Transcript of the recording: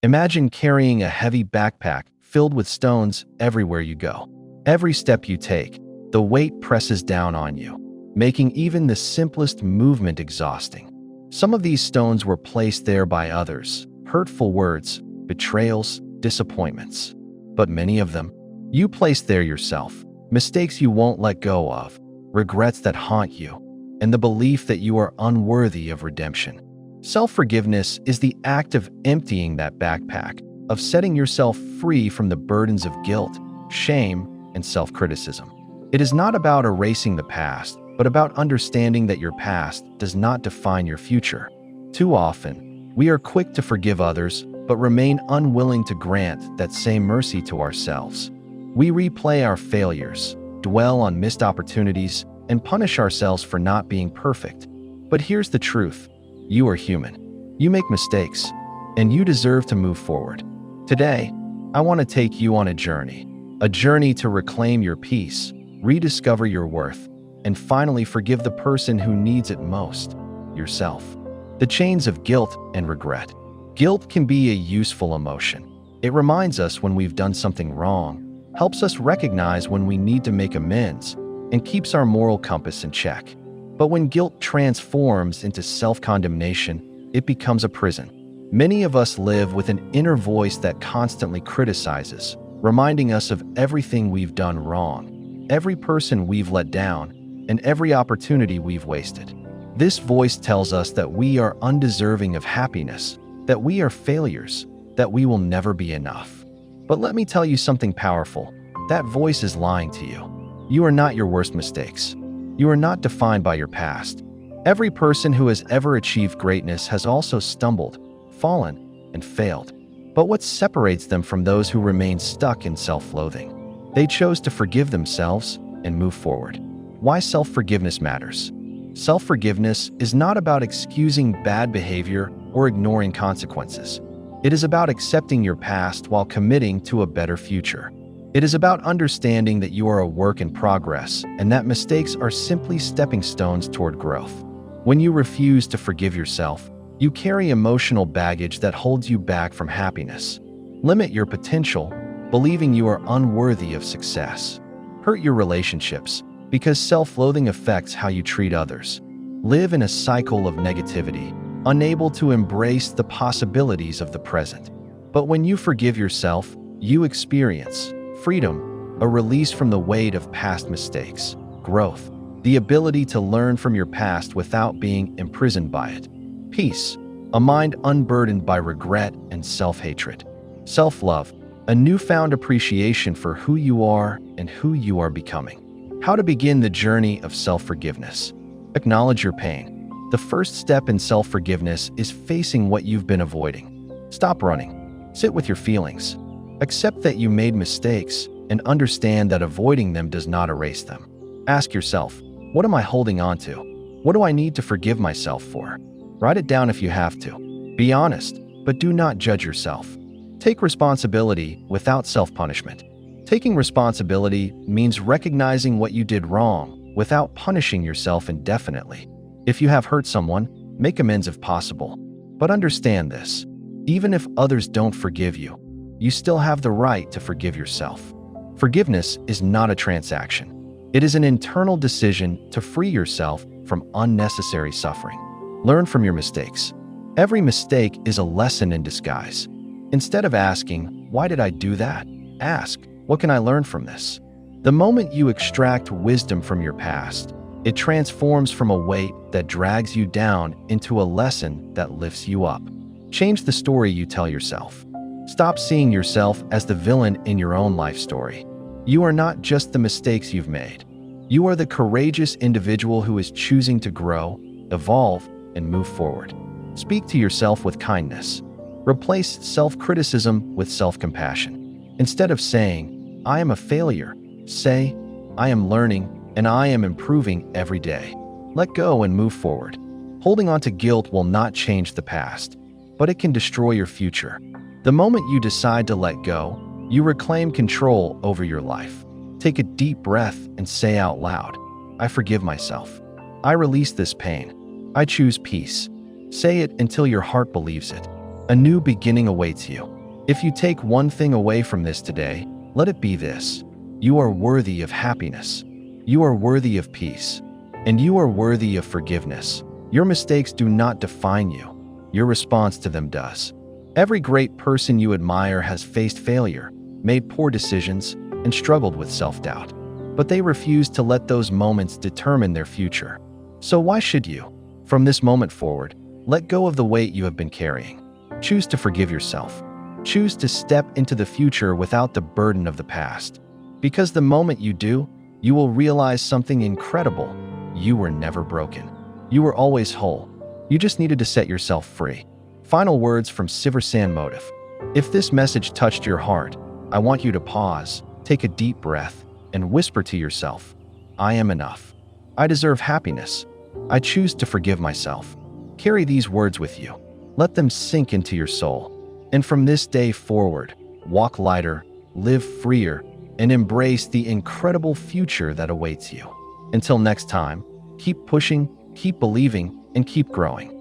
Imagine carrying a heavy backpack filled with stones everywhere you go. Every step you take, the weight presses down on you, making even the simplest movement exhausting. Some of these stones were placed there by others, hurtful words, betrayals, disappointments. But many of them, you placed there yourself, mistakes you won't let go of, regrets that haunt you, and the belief that you are unworthy of redemption. Self-forgiveness is the act of emptying that backpack, of setting yourself free from the burdens of guilt, shame, and self-criticism. It is not about erasing the past, but about understanding that your past does not define your future. Too often, we are quick to forgive others, but remain unwilling to grant that same mercy to ourselves. We replay our failures, dwell on missed opportunities, and punish ourselves for not being perfect. But here's the truth. You are human. You make mistakes, and you deserve to move forward. Today, I want to take you on a journey to reclaim your peace, rediscover your worth, and finally forgive the person who needs it most, yourself. The chains of guilt and regret. Guilt can be a useful emotion. It reminds us when we've done something wrong, helps us recognize when we need to make amends, and keeps our moral compass in check. But when guilt transforms into self-condemnation, it becomes a prison. Many of us live with an inner voice that constantly criticizes, reminding us of everything we've done wrong, every person we've let down, and every opportunity we've wasted. This voice tells us that we are undeserving of happiness, that we are failures, that we will never be enough. But let me tell you something powerful. That voice is lying to you. You are not your worst mistakes. You are not defined by your past. Every person who has ever achieved greatness has also stumbled, fallen, and failed. But what separates them from those who remain stuck in self-loathing? They chose to forgive themselves and move forward. Why self-forgiveness matters? Self-forgiveness is not about excusing bad behavior or ignoring consequences. It is about accepting your past while committing to a better future. It is about understanding that you are a work in progress and that mistakes are simply stepping stones toward growth. When you refuse to forgive yourself, you carry emotional baggage that holds you back from happiness. Limit your potential, believing you are unworthy of success. Hurt your relationships, because self-loathing affects how you treat others. Live in a cycle of negativity, unable to embrace the possibilities of the present. But when you forgive yourself, you experience freedom, a release from the weight of past mistakes, growth, the ability to learn from your past without being imprisoned by it, peace, a mind unburdened by regret and self-hatred, self-love, a newfound appreciation for who you are and who you are becoming. How to begin the journey of self-forgiveness. Acknowledge your pain. The first step in self-forgiveness is facing what you've been avoiding. Stop running. Sit with your feelings. Accept that you made mistakes and understand that avoiding them does not erase them. Ask yourself, what am I holding on to? What do I need to forgive myself for? Write it down if you have to. Be honest, but do not judge yourself. Take responsibility without self-punishment. Taking responsibility means recognizing what you did wrong without punishing yourself indefinitely. If you have hurt someone, make amends if possible. But understand this, even if others don't forgive you, you still have the right to forgive yourself. Forgiveness is not a transaction. It is an internal decision to free yourself from unnecessary suffering. Learn from your mistakes. Every mistake is a lesson in disguise. Instead of asking, why did I do that? Ask, what can I learn from this? The moment you extract wisdom from your past, it transforms from a weight that drags you down into a lesson that lifts you up. Change the story you tell yourself. Stop seeing yourself as the villain in your own life story. You are not just the mistakes you've made. You are the courageous individual who is choosing to grow, evolve, and move forward. Speak to yourself with kindness. Replace self-criticism with self-compassion. Instead of saying, I am a failure, say, I am learning and I am improving every day. Let go and move forward. Holding on to guilt will not change the past, but it can destroy your future. The moment you decide to let go, you reclaim control over your life. Take a deep breath and say out loud, I forgive myself. I release this pain. I choose peace. Say it until your heart believes it. A new beginning awaits you. If you take one thing away from this today, let it be this: you are worthy of happiness. You are worthy of peace. And you are worthy of forgiveness. Your mistakes do not define you. Your response to them does. Every great person you admire has faced failure, made poor decisions, and struggled with self-doubt. But they refused to let those moments determine their future. So why should you? From this moment forward, let go of the weight you have been carrying. Choose to forgive yourself. Choose to step into the future without the burden of the past. Because the moment you do, you will realize something incredible. You were never broken. You were always whole. You just needed to set yourself free. Final words from Siversan Motiv. If this message touched your heart, I want you to pause, take a deep breath, and whisper to yourself, I am enough. I deserve happiness. I choose to forgive myself. Carry these words with you. Let them sink into your soul. And from this day forward, walk lighter, live freer, and embrace the incredible future that awaits you. Until next time, keep pushing, keep believing, and keep growing.